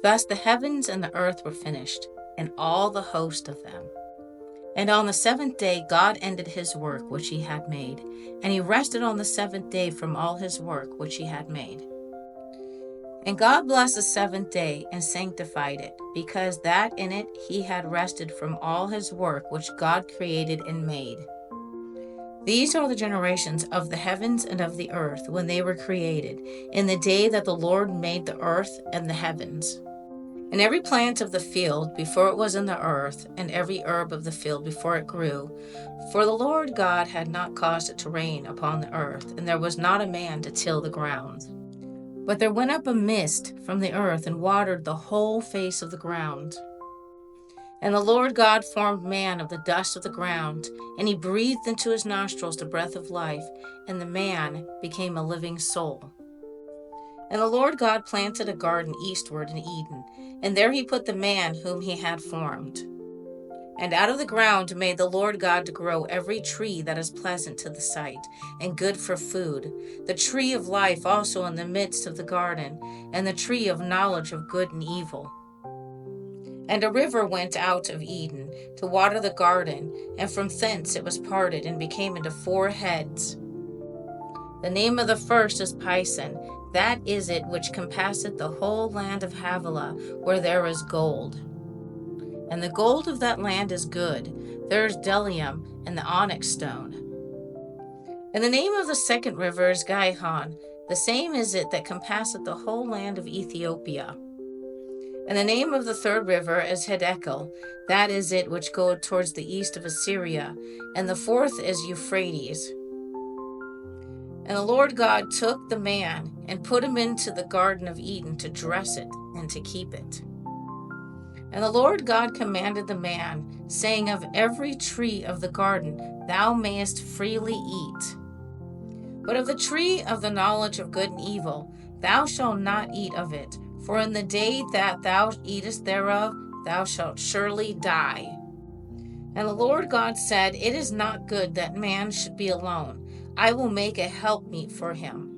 Thus the heavens and the earth were finished, and all the host of them. And on the seventh day God ended his work which he had made, and he rested on the seventh day from all his work which he had made. And God blessed the seventh day and sanctified it, because that in it he had rested from all his work which God created and made. These are the generations of the heavens and of the earth when they were created, in the day that the Lord made the earth and the heavens. And every plant of the field before it was in the earth, and every herb of the field before it grew, for the Lord God had not caused it to rain upon the earth, and there was not a man to till the ground. But there went up a mist from the earth and watered the whole face of the ground. And the Lord God formed man of the dust of the ground, and he breathed into his nostrils the breath of life, and the man became a living soul. And the Lord God planted a garden eastward in Eden, and there he put the man whom he had formed. And out of the ground made the Lord God to grow every tree that is pleasant to the sight, and good for food, the tree of life also in the midst of the garden, and the tree of knowledge of good and evil. And a river went out of Eden to water the garden, and from thence it was parted, and became into 4 heads. The name of the first is Pison, that is it which compasseth the whole land of Havilah, where there is gold. And the gold of that land is good, there is bdellium and the onyx stone. And the name of the second river is Gihon, the same is it that compasseth the whole land of Ethiopia. And the name of the third river is Hiddekel, that is it which goeth towards the east of Assyria, and the fourth is Euphrates. And the Lord God took the man, and put him into the garden of Eden to dress it, and to keep it. And the Lord God commanded the man, saying, Of every tree of the garden thou mayest freely eat. But of the tree of the knowledge of good and evil thou shalt not eat of it, for in the day that thou eatest thereof thou shalt surely die. And the Lord God said, It is not good that man should be alone. I will make a helpmeet for him.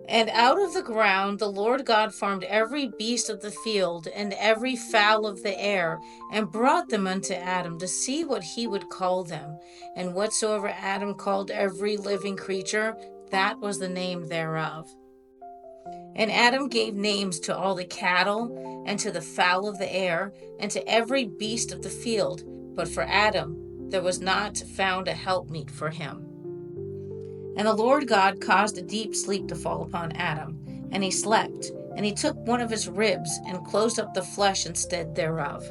And out of the ground the Lord God formed every beast of the field and every fowl of the air, and brought them unto Adam to see what he would call them. And whatsoever Adam called every living creature, that was the name thereof. And Adam gave names to all the cattle, and to the fowl of the air, and to every beast of the field. But for Adam there was not found a helpmeet for him. And the Lord God caused a deep sleep to fall upon Adam, and he slept. And he took one of his ribs, and closed up the flesh instead thereof.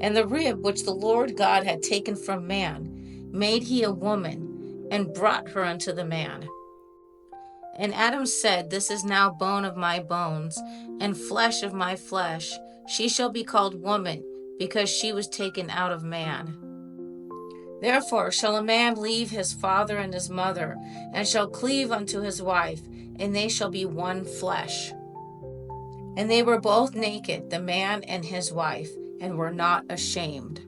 And the rib which the Lord God had taken from man made he a woman, and brought her unto the man. And Adam said, This is now bone of my bones, and flesh of my flesh. She shall be called woman, because she was taken out of man. Therefore shall a man leave his father and his mother, and shall cleave unto his wife, and they shall be one flesh. And they were both naked, the man and his wife, and were not ashamed.